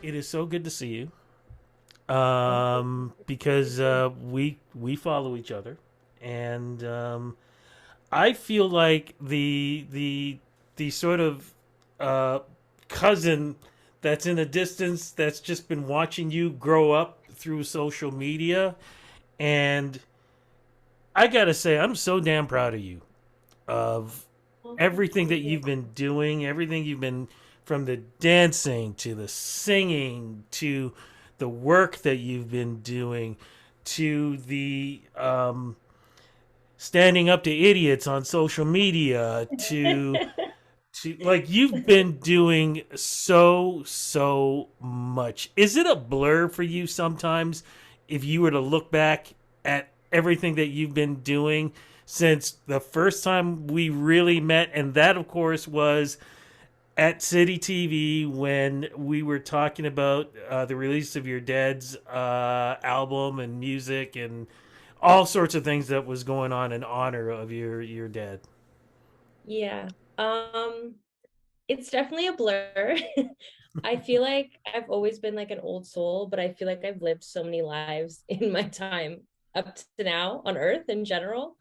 It is so good to see you. Thank you. You Because too. we follow each other, and I feel like the sort of uh, cousin that's in the distance that's just been watching you grow up through social media, and I gotta say I'm so damn proud of you of Oh, thank everything that you. you've been doing, everything you've been from the dancing to the singing to the work that you've been doing to the standing up to idiots on social media to like you've been doing so much. Is it a blur for you sometimes if you were to look back at everything that you've been doing since the first time we really met? And that, of course, was at City TV when we were talking about the release of your dad's album and music and all sorts of things that was going on in honor of your dad. Yeah. Um, it's definitely a blur. I feel like I've always been like an old soul, but I feel like I've lived so many lives in my time up to now on Earth in general.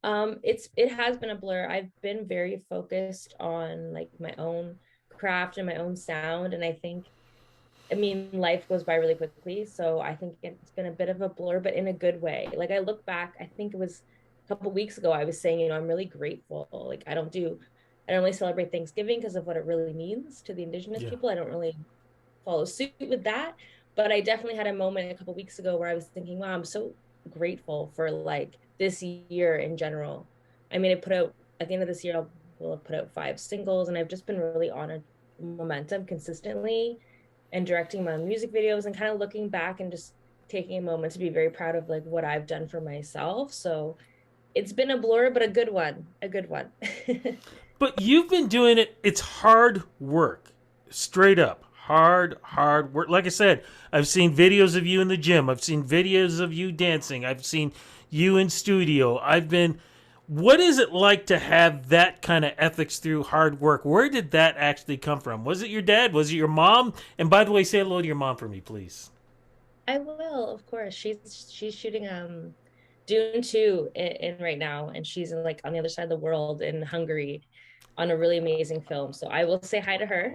It has been a blur. I've been very focused on like my own craft and my own sound, and I mean, life goes by really quickly. So I think it's been a bit of a blur, but in a good way. Like I look back, I think it was a couple weeks ago, I was saying, I'm really grateful. Like I don't really celebrate Thanksgiving because of what it really means to the indigenous Yeah. people. I don't really follow suit with that. But I definitely had a moment a couple weeks ago where I was thinking, wow, I'm so grateful for like this year in general. I mean, I put out at the end of this year, will have put out 5 singles, and I've just been really on a momentum consistently and directing my own music videos and kind of looking back and just taking a moment to be very proud of like what I've done for myself. So it's been a blur, but a good one, a good one. But you've been doing it. It's hard work, straight up hard work. Like I said, I've seen videos of you in the gym. I've seen videos of you dancing. I've seen you in studio. I've been. What is it like to have that kind of ethics through hard work? Where did that actually come from? Was it your dad? Was it your mom? And by the way, say hello to your mom for me, please. I will, of course. She's shooting Dune 2 in right now, and she's in like on the other side of the world in Hungary on a really amazing film. So I will say hi to her.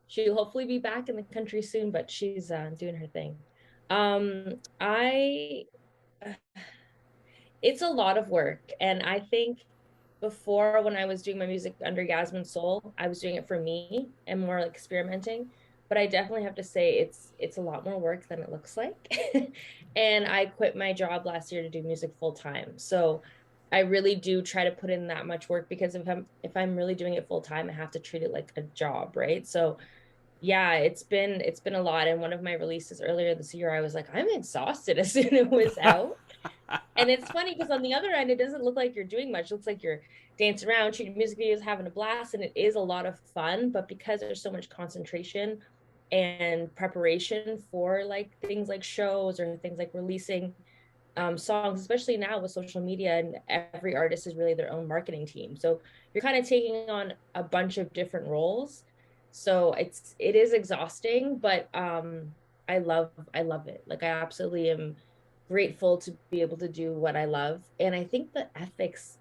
She'll hopefully be back in the country soon, but she's doing her thing. I It's a lot of work, and I think before when I was doing my music under Yasmin Soul, I was doing it for me and more like experimenting. But I definitely have to say it's a lot more work than it looks like. And I quit my job last year to do music full time. So I really do try to put in that much work because if I'm really doing it full time, I have to treat it like a job, right? So yeah, it's been a lot. And one of my releases earlier this year, I was like, I'm exhausted as soon as it was out. And it's funny because on the other end, it doesn't look like you're doing much. It looks like you're dancing around, shooting music videos, having a blast, and it is a lot of fun. But because there's so much concentration and preparation for like things like shows or things like releasing songs, especially now with social media, and every artist is really their own marketing team. So you're kind of taking on a bunch of different roles. So it is exhausting, but I love it. Like I absolutely am grateful to be able to do what I love. And I think the ethics,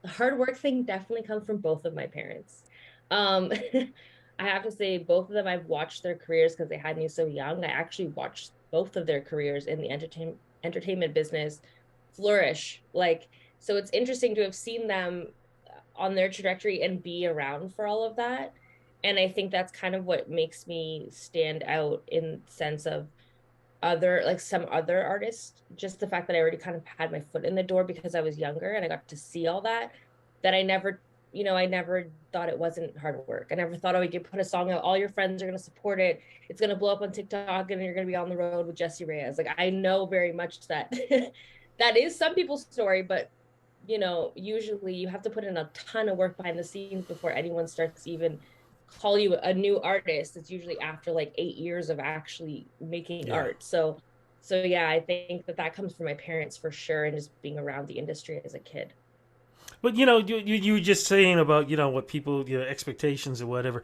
the hard work thing definitely comes from both of my parents. Um, I have to say, both of them, I've watched their careers because they had me so young. I actually watched both of their careers in the entertainment business flourish. Like, so it's interesting to have seen them on their trajectory and be around for all of that. And I think that's kind of what makes me stand out in sense of other like some other artists, just the fact that I already kind of had my foot in the door because I was younger and I got to see all that, that I never thought it wasn't hard work. I never thought, oh, you could put a song out, all your friends are going to support it, it's going to blow up on TikTok, and you're going to be on the road with Jesse Reyes. Like I know very much that that is some people's story, but usually you have to put in a ton of work behind the scenes before anyone starts to even call you a new artist. It's usually after like 8 years of actually making Yeah. art. So yeah, I think that comes from my parents for sure, and just being around the industry as a kid. But you were just saying about what people expectations or whatever.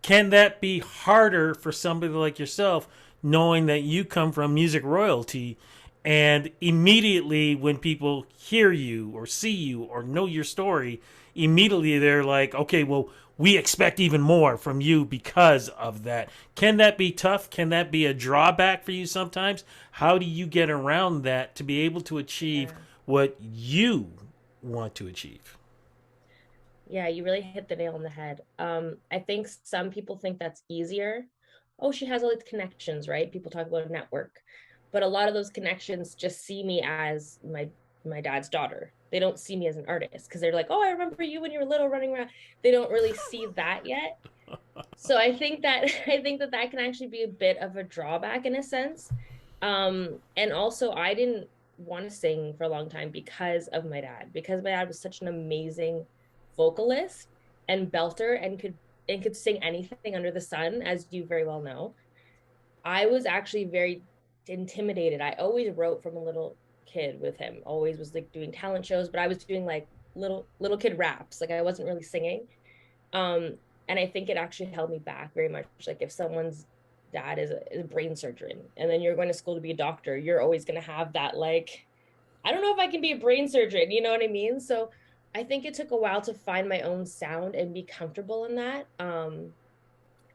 can that be harder for somebody like yourself, knowing that you come from music royalty, and immediately when people hear you or see you or know your story, immediately they're like, okay, well, we expect even more from you because of that. Can that be tough? Can that be a drawback for you sometimes? How do you get around that to be able to achieve Yeah. what you want to achieve? Yeah, you really hit the nail on the head. I think some people think that's easier. Oh, she has all these connections, right? People talk about a network, but a lot of those connections just see me as my dad's daughter. They don't see me as an artist because they're like, "Oh, I remember you when you were little running around." They don't really see that yet. So I think that I think that that can actually be a bit of a drawback in a sense. And also I didn't want to sing for a long time because my dad was such an amazing vocalist and belter and could sing anything under the sun, as you very well know. I was actually very intimidated. I always wrote from a little kid with him, always was like doing talent shows, but I was doing like little kid raps. Like I wasn't really singing. Um, and I think it actually held me back very much. Like if someone's dad is a brain surgeon and then you're going to school to be a doctor, you're always going to have that, like, I don't know if I can be a brain surgeon, you know what I mean? So I think it took a while to find my own sound and be comfortable in that.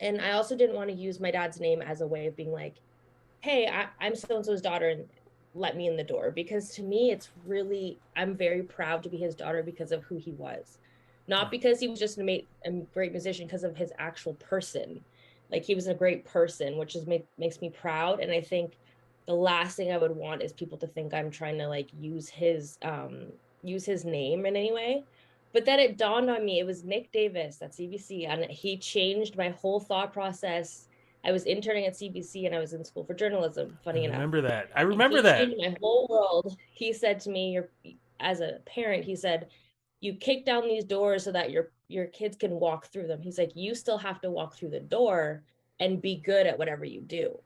And I also didn't want to use my dad's name as a way of being like, hey, I'm so and so's daughter and let me in the door. Because to me, it's really, I'm very proud to be his daughter because of who he was. Not because he was just a great musician, because of his actual person. Like he was a great person, which is makes me proud. And I think the last thing I would want is people to think I'm trying to like use his name in any way. But then it dawned on me it was Nick Davis at CBC, and he changed my whole thought process. I was interning at CBC and I was in school for journalism, I funny enough. remember that. I And remember he that. changed my whole world. He said to me, "You're as a parent," he said, "you kick down these doors so that your kids can walk through them." He's like, "You still have to walk through the door and be good at whatever you do.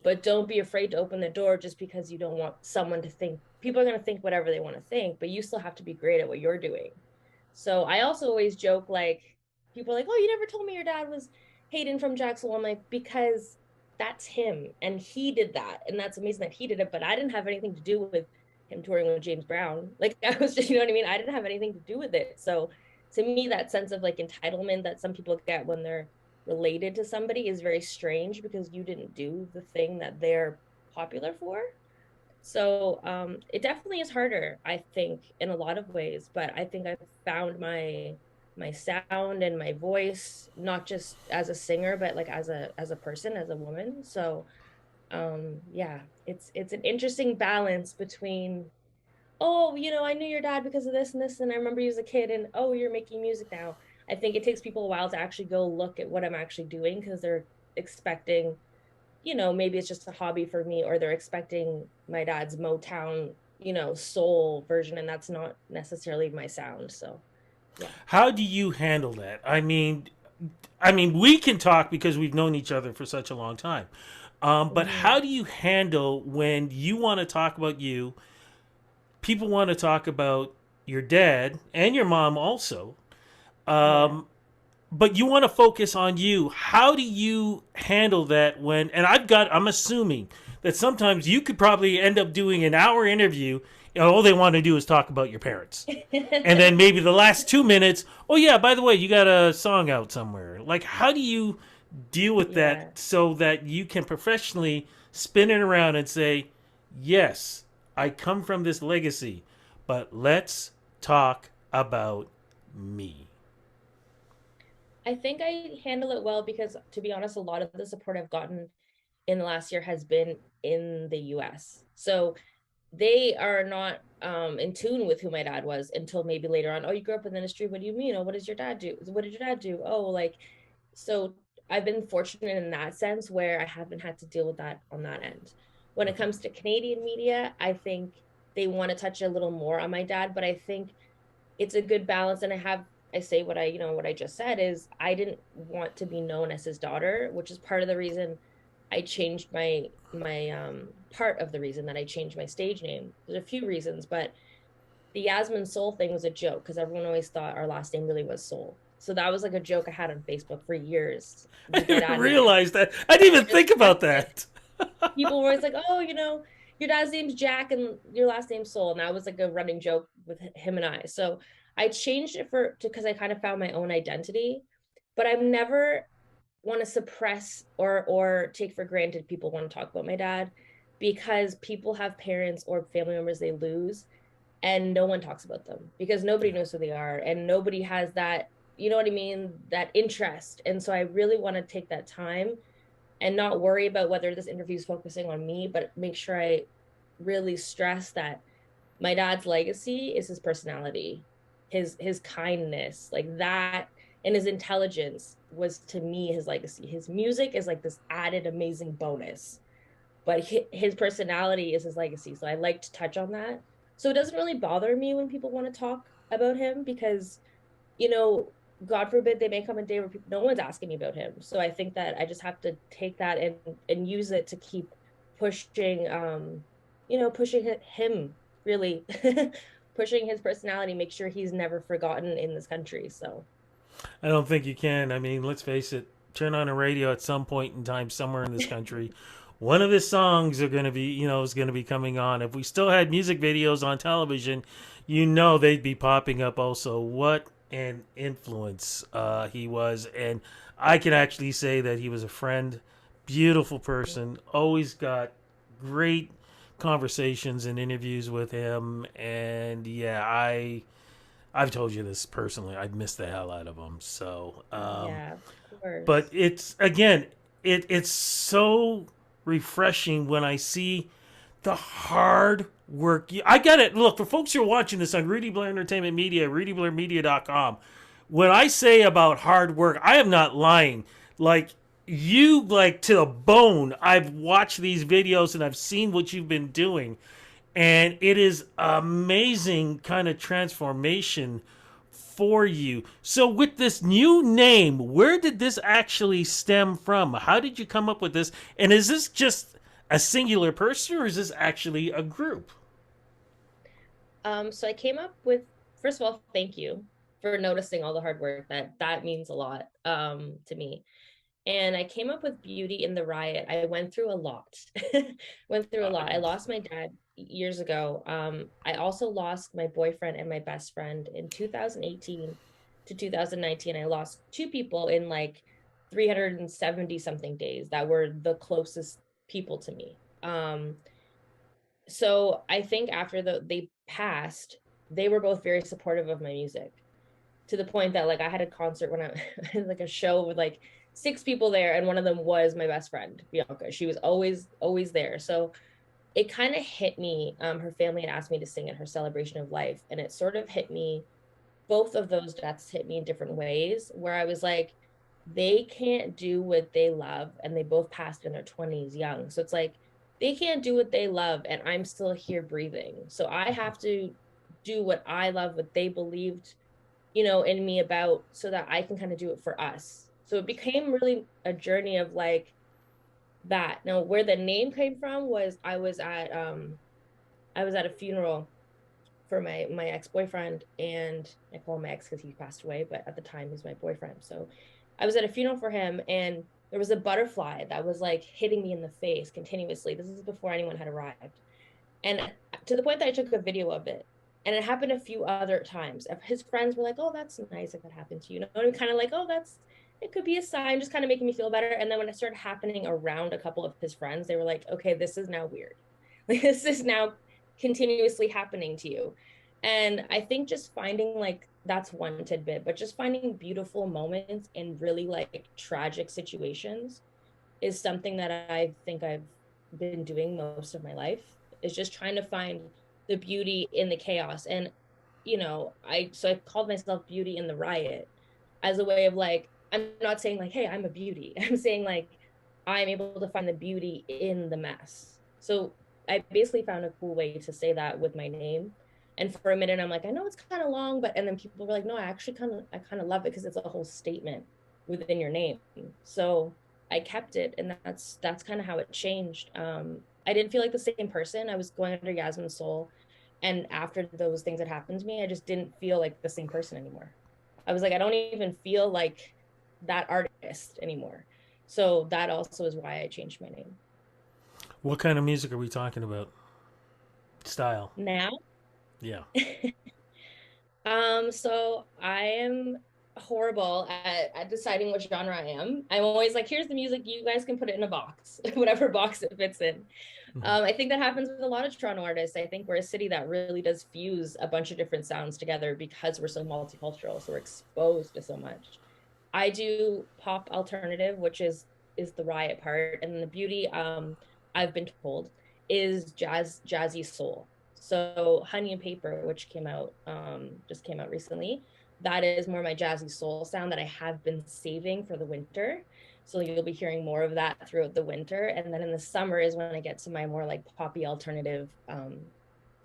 But don't be afraid to open the door just because you don't want someone to think people are going to think whatever they want to think, but you still have to be great at what you're doing." So I also always joke, like, people are like, "Oh, you never told me your dad was Hayden from Jackson." I'm like, because that's him and he did that. And that's amazing that he did it. But I didn't have anything to do with him touring with James Brown. Like, I was just, you know what I mean? I didn't have anything to do with it. So to me, that sense of like entitlement that some people get when they're related to somebody is very strange because you didn't do the thing that they're popular for. So it definitely is harder, I think, in a lot of ways. But I think I've found my sound and my voice, not just as a singer, but like as a person, as a woman. So yeah, it's an interesting balance between, oh, you know, I knew your dad because of this and this, and I remember you as a kid, and oh, you're making music now. I think it takes people a while to actually go look at what I'm actually doing because they're expecting, you know, maybe it's just a hobby for me, or they're expecting my dad's Motown, you know, soul version, and that's not necessarily my sound. So, yeah. How do you handle that? I mean, we can talk because we've known each other for such a long time. But Mm-hmm. how do you handle when you want to talk about you? People want to talk about your dad and your mom also, Yeah. but you want to focus on you. How do you handle that when? And I'm assuming that sometimes you could probably end up doing an hour interview, and all they want to do is talk about your parents. And then maybe the last 2 minutes, oh yeah, by the way, you got a song out somewhere. Like, how do you deal with that Yeah. so that you can professionally spin it around and say, yes, I come from this legacy, but let's talk about me. I think I handle it well because, to be honest, a lot of the support I've gotten in the last year has been in the US. So they are not in tune with who my dad was until maybe later on. Oh, you grew up in the industry. What do you mean? Oh, what does your dad do? What did your dad do? Oh, like, so I've been fortunate in that sense where I haven't had to deal with that on that end. When it Okay. comes to Canadian media, I think they want to touch a little more on my dad, but I think it's a good balance. And I say what I, you know, what I just said is I didn't want to be known as his daughter, which is part of the reason I changed my part of the reason that I changed my stage name. There's a few reasons, but the Yasmin Soul thing was a joke because everyone always thought our last name really was Soul. So that was like a joke I had on Facebook for years I with my didn't dad and I. realize that. I didn't I even just think about kept it. that. People were always like, "Oh, your dad's name's Jack and your last name's Soul," and that was like a running joke with him and I. So I changed it for because I kind of found my own identity, but I've never want to suppress or take for granted people want to talk about my dad because people have parents or family members they lose and no one talks about them because nobody knows who they are and nobody has that, you know what I mean, that interest. And so I really want to take that time and not worry about whether this interview is focusing on me, but make sure I really stress that my dad's legacy is his personality, his kindness, like that, and his intelligence was to me his legacy. His music is like this added amazing bonus, but his personality is his legacy. So I like to touch on that. So it doesn't really bother me when people want to talk about him because, you know, God forbid they may come a day where no one's asking me about him. So I think that I just have to take that and use it to keep pushing, pushing him really, pushing his personality, make sure he's never forgotten in this country. So I don't think you can. I mean, let's face it. Turn on a radio at some point in time somewhere in this country. One of his songs are going to be, is going to be coming on. If we still had music videos on television, they'd be popping up also. What an influence he was. And I can actually say that he was a friend, beautiful person, always got great conversations and interviews with him. And yeah, I've told you this personally. I'd miss the hell out of him. So, yeah, of but course. it's again, it's so refreshing when I see the hard work. I get it. Look, for folks who are watching this on Rudy Blair Entertainment Media, RudyBlairMedia.com, when I say about hard work, I am not lying. Like you, like to the bone. I've watched these videos and I've seen what you've been doing, and it is amazing kind of transformation for you. So with this new name, where did this actually stem from? How did you come up with this? And is this just a singular person or is this actually a group? So I came up with, first of all, thank you for noticing all the hard work. That means a lot to me. And I came up with beauty in the riot. I went through a lot. Went through a lot. I lost my dad years ago. I also lost my boyfriend and my best friend in 2018 to 2019. I lost two people in like 370 something days that were the closest people to me. So I think after they passed, they were both very supportive of my music to the point that like I had a concert when I had like a show with like six people there, and one of them was my best friend, Bianca. She was always there. So it kind of hit me. Her family had asked me to sing at her celebration of life, and it sort of hit me. Both of those deaths hit me in different ways, where I was like, they can't do what they love, and they both passed in their 20s young. So it's like they can't do what they love, and I'm still here breathing. So I have to do what I love, what they believed in me about so that I can kind of do it for us. So it became really a journey of like that. Now, where the name came from was I was at a funeral for my ex-boyfriend, and I call him my ex because he passed away, but at the time he's my boyfriend. So I was at a funeral for him, and there was a butterfly that was like hitting me in the face continuously. This is before anyone had arrived. And to the point that I took a video of it. And it happened a few other times. His friends were like, "Oh, that's nice if that happened to you." And kind of like, "Oh, it could be a sign," just kind of making me feel better. And then when it started happening around a couple of his friends, they were like, "Okay, this is now weird. Like this is now continuously happening to you." And I think just finding like that's one tidbit, but just finding beautiful moments in really like tragic situations is something that I think I've been doing most of my life, is just trying to find the beauty in the chaos. And I called myself Beauty in the Riot as a way of like, I'm not saying like, hey, I'm a beauty. I'm saying like I'm able to find the beauty in the mess. So I basically found a cool way to say that with my name. And for a minute I'm like, I know it's kind of long, but and then people were like, no, I kind of love it because it's a whole statement within your name. So I kept it, and that's kind of how it changed. I didn't feel like the same person. I was going under Yasmin's soul, and after those things that happened to me, I just didn't feel like the same person anymore. I was like, I don't even feel like that artist anymore. So that also is why I changed my name. What kind of music are we talking about? Style. Now, Yeah. so I am horrible at deciding what genre I am. I'm always like, here's the music, you guys can put it in a box, whatever box it fits in. Hmm. I think that happens with a lot of Toronto artists. I think we're a city that really does fuse a bunch of different sounds together because we're so multicultural, so we're exposed to so much. I do pop alternative, which is the Riot part, and the beauty, I've been told, is jazzy soul. So Honey and Paper, which came out just came out recently, that is more my jazzy soul sound that I have been saving for the winter. So you'll be hearing more of that throughout the winter, and then in the summer is when I get to my more like poppy alternative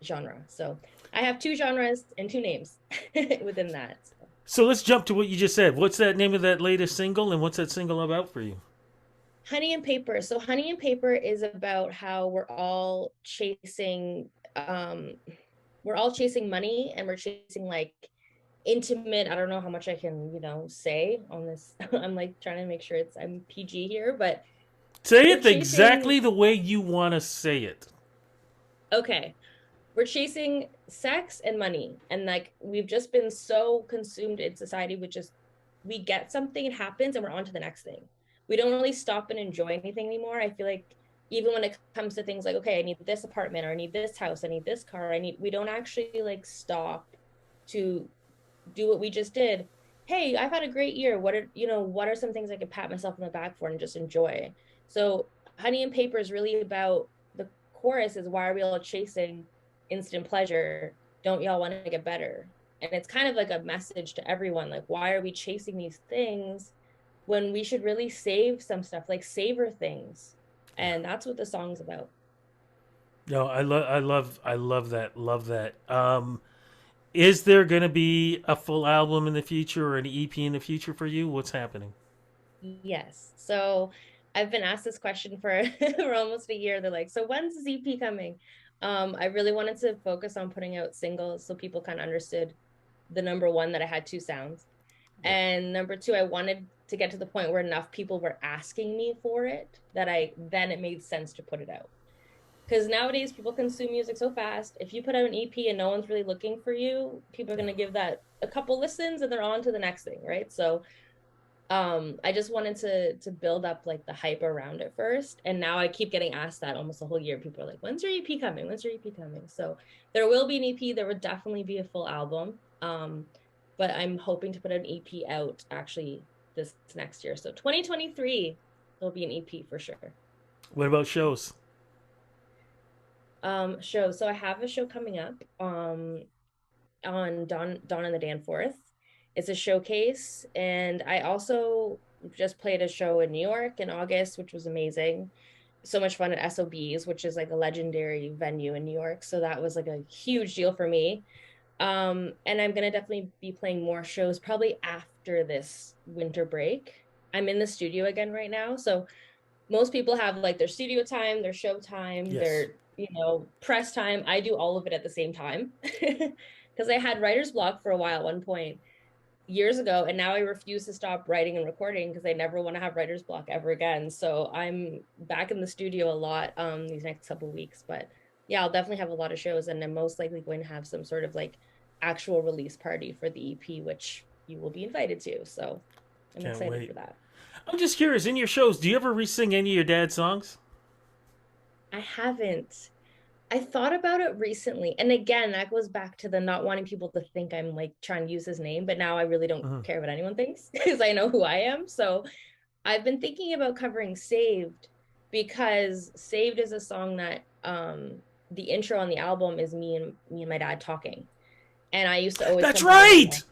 genre. So I have two genres and two names within that. So. So let's jump to what you just said. What's that name of that latest single, and what's that single about for you? Honey and Paper. So Honey and Paper is about how we're all chasing money, and we're chasing like intimate, I don't know how much I can, say on this. I'm like trying to make sure I'm PG here, but Say we're it chasing exactly the way you want to say it. okay. We're chasing sex and money. And like we've just been so consumed in society with just we get something, it happens, and we're on to the next thing. We don't really stop and enjoy anything anymore. I feel like even when it comes to things like, okay, I need this apartment, or I need this house, I need this car, we don't actually like stop to do what we just did. Hey, I've had a great year. What are some things I could pat myself on the back for and just enjoy? So Honey and Paper is really about the chorus is why are we all chasing instant pleasure? Don't y'all want to get better? And it's kind of like a message to everyone, like, why are we chasing these things when we should really save some stuff, like savor things? Yeah. And that's what the song's about. No, I love that, love that. Is there going to be a full album in the future or an EP in the future for you? What's happening? Yes. So I've been asked this question for for almost a year. They're like, so when's the EP coming? I really wanted to focus on putting out singles so people kind of understood the number one, that I had two sounds. Yeah. And number two, I wanted to get to the point where enough people were asking me for it that it made sense to put it out. Because nowadays people consume music so fast. If you put out an EP and no one's really looking for you, people are Yeah. going to give that a couple listens and they're on to the next thing, right? So I just wanted to build up like the hype around it first, and now I keep getting asked that almost the whole year. People are like, when's your EP coming, when's your EP coming? So there will be an EP, there would definitely be a full album, but I'm hoping to put an EP out actually this next year, so 2023 there'll be an EP for sure. What about shows? Show, so I have a show coming up on Dawn and the Danforth. It's a showcase, and I also just played a show in New York in August, which was amazing. So much fun at SOBs, which is like a legendary venue in New York. So that was like a huge deal for me. And I'm gonna definitely be playing more shows probably after this winter break. I'm in the studio again right now, so most people have like their studio time, their show time, Yes. their press time. I do all of it at the same time because I had writer's block for a while at one point years ago, and now I refuse to stop writing and recording because I never want to have writer's block ever again. So I'm back in the studio a lot these next couple of weeks, but yeah, I'll definitely have a lot of shows, and I'm most likely going to have some sort of like actual release party for the EP, which you will be invited to. So I'm Can't excited wait. for that. I'm just curious. In your shows, do you ever re-sing any of your dad's songs? I haven't. I thought about it recently. And again, that goes back to the not wanting people to think I'm like trying to use his name, but now I really don't Mhm. care what anyone thinks because I know who I am. So I've been thinking about covering Saved, because Saved is a song that the intro on the album is me and my dad talking. And I used to always That's come home and right.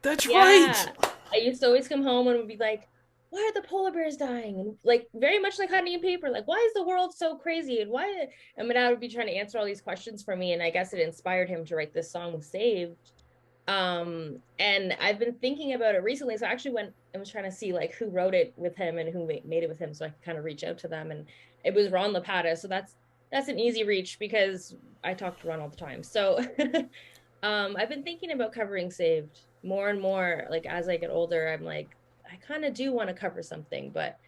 That's right. yeah. I used to always come home and would be like, why are the polar bears dying? And like very much like Honey and Paper, like why is the world so crazy? And my dad would be trying to answer all these questions for me. And I guess it inspired him to write this song Saved. And I've been thinking about it recently. So I actually went and was trying to see like who wrote it with him and who made it with him so I could kind of reach out to them. And it was Ron Lapata. So that's an easy reach because I talk to Ron all the time. So I've been thinking about covering Saved. more and more, like as I get older, I'm like, I kind of do want to cover something, but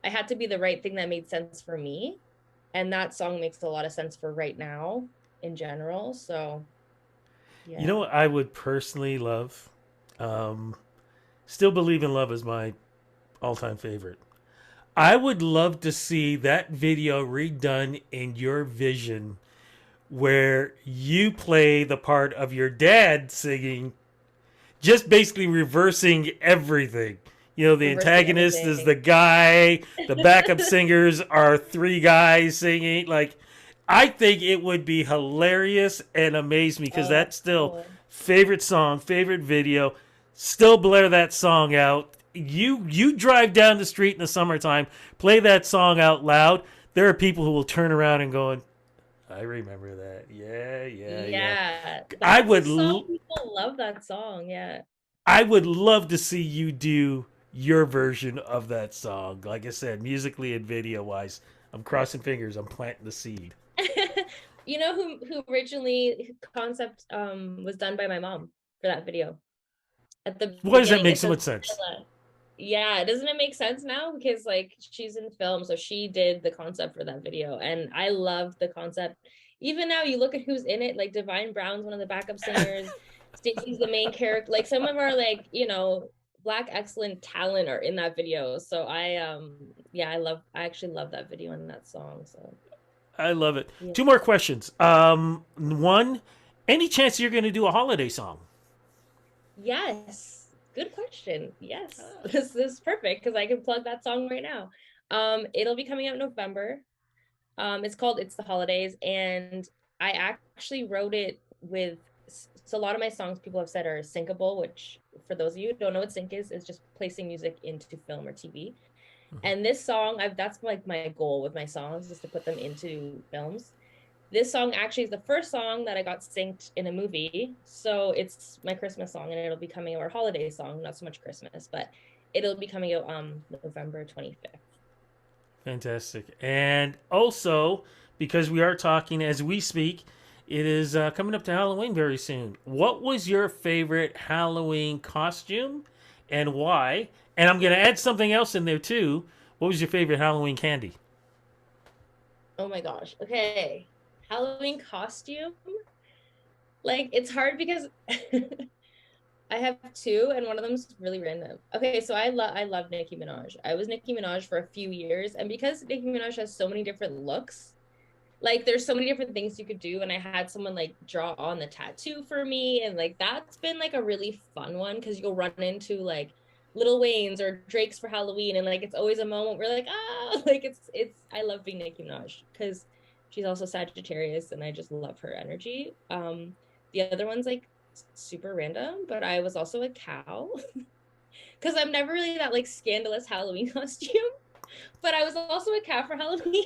I had to be the right thing that made sense for me. And that song makes a lot of sense for right now in general. So You know yeah. what I would personally love? Um, Still Believe in Love is my all-time favorite. I would love to see that video redone in your vision where you play the part of your dad singing, just basically reversing everything. You know, the Reversing antagonist is everything. the guy, the backup singers are three guys singing. Like, I think it would be hilarious and amaze me because Oh, that's that's still cool. favorite song, favorite video. Still blare that song out. You drive down the street in the summertime, play that song out loud. There are people who will turn around and going, I remember that. Yeah, yeah, yeah. Yeah, I that's a would song. People love that song. Yeah. I would love to see you do your version of that song. Like I said, musically and video wise, I'm crossing fingers. I'm planting the seed. You know who originally concept was done by my mom for that video at the Why does that beginning. make It so says much sense? Priscilla. Yeah, doesn't it make sense now? Because like she's in film, so she did the concept for that video, and I love the concept. Even now, you look at who's in it. Like Divine Brown's one of the backup singers. Stacey's the main character. Like some of our like black excellent talent are in that video. So yeah, I actually love that video and that song. So I love it. yeah. Two more questions. One, any chance you're going to do a holiday song? Yes. Good question. Yes. This is perfect because I can plug that song right now. It'll be coming out in November. It's called It's the Holidays, and I actually wrote it with so a lot of my songs people have said are syncable, which for those of you who don't know what sync is just placing music into film or TV. And this song, I've that's like my goal with my songs is to put them into films. This song actually is the first song that I got synced in a movie. So it's my Christmas song and it'll be coming out, our holiday song, not so much Christmas, but it'll be coming out November 25th. Fantastic. And also, because we are talking as we speak, it is coming up to Halloween very soon. What was your favorite Halloween costume and why? And I'm going to add something else in there too. What was your favorite Halloween candy? Oh my gosh. Okay. Halloween costume. Like it's hard because I have two and one of them's really random. Okay, so I love Nicki Minaj. I was Nicki Minaj for a few years and because Nicki Minaj has so many different looks, like there's so many different things you could do and I had someone like draw on the tattoo for me and like that's been like a really fun one because you'll run into like Little Wayne's or Drake's for Halloween and like it's always a moment where like like it's I love being Nicki Minaj because she's also Sagittarius and I just love her energy. The other one's like super random, but I was also a cow because I'm never really that like scandalous Halloween costume, but I was also a cow for Halloween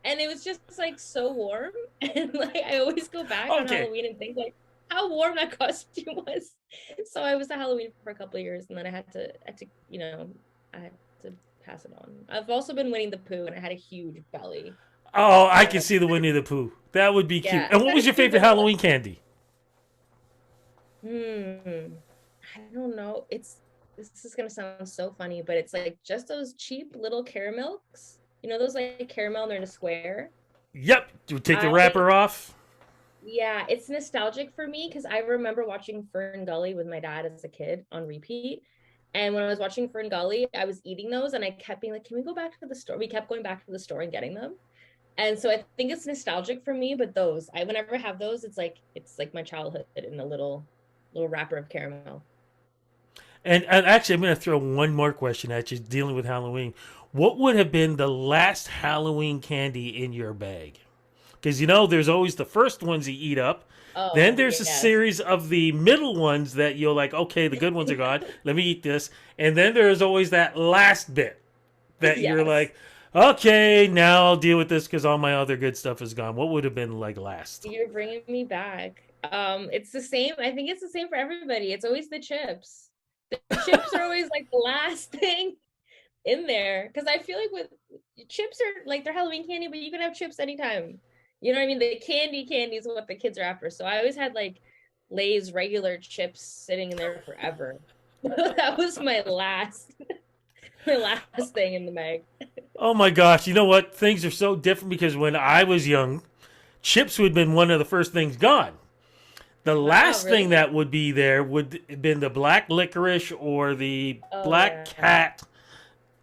and it was just like so warm and like I always go back on Okay. Halloween and think like how warm that costume was. So I was a Halloween for a couple of years and then I had to pass it on. I've also been Winnie the Pooh and I had a huge belly. Oh, I So can see the Winnie the Pooh. That would be cute. yeah, And I what got a was your cute favorite little Halloween candy? I don't know. This is gonna sound so funny, but it's like just those cheap little caramels. You know those like caramel and they're in a square. Yep. Do we take the I wrapper off? Yeah, it's nostalgic for me because I remember watching Fern Gully with my dad as a kid on repeat. And when I was watching Fern Gully, I was eating those and I kept being like, can we go back to the store? We kept going back to the store and getting them. And so I think it's nostalgic for me, but those, I whenever I have those, it's like my childhood in a little wrapper of caramel. And actually, I'm going to throw one more question at you dealing with Halloween. What would have been the last Halloween candy in your bag? Because you know, there's always the first ones you eat up. Then Oh, there's a yes. series of the middle ones that you're like, okay, the good ones are gone. Let me eat this. And then there's always that last bit that you're Yes. like, okay, now I'll deal with this because all my other good stuff is gone. What would have been like last? You're bringing me back. It's the same. I think it's the same for everybody. It's always the chips. The chips are always like the last thing in there because I feel like with chips are like they're Halloween candy, but you can have chips anytime. You know what I mean? The candy is what the kids are after. So I always had like Lay's regular chips sitting in there forever. That was my last thing in the bag. Oh my gosh, you know what? Things are so different because when I was young, chips would have been one of the first things gone. The Wow, last thing really? that would be there would have been the black licorice or the Oh black yeah. cat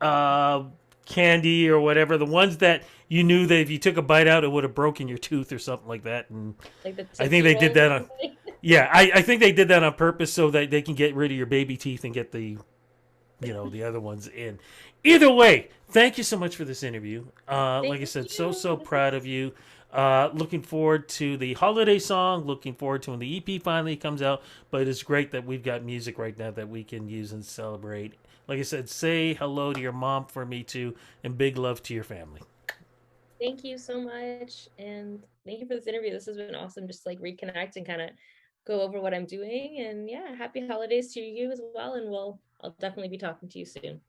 uh, candy or whatever. The ones that you knew that if you took a bite out, it would have broken your tooth or something like that. And Like the I think Tootsie they did Rolls that or on. something. Yeah, I think they did that on purpose so that they can get rid of your baby teeth and get the other ones in. Either way, thank you so much for this interview. Like I Thank said, so you. proud of you. Looking forward to the holiday song. Looking forward to when the EP finally comes out. But it's great that we've got music right now that we can use and celebrate. Like I said, say hello to your mom for me too, and big love to your family. Thank you so much. And thank you for this interview. This has been awesome. Just like reconnect and kind of go over what I'm doing. And yeah, happy holidays to you as well. And I'll definitely be talking to you soon.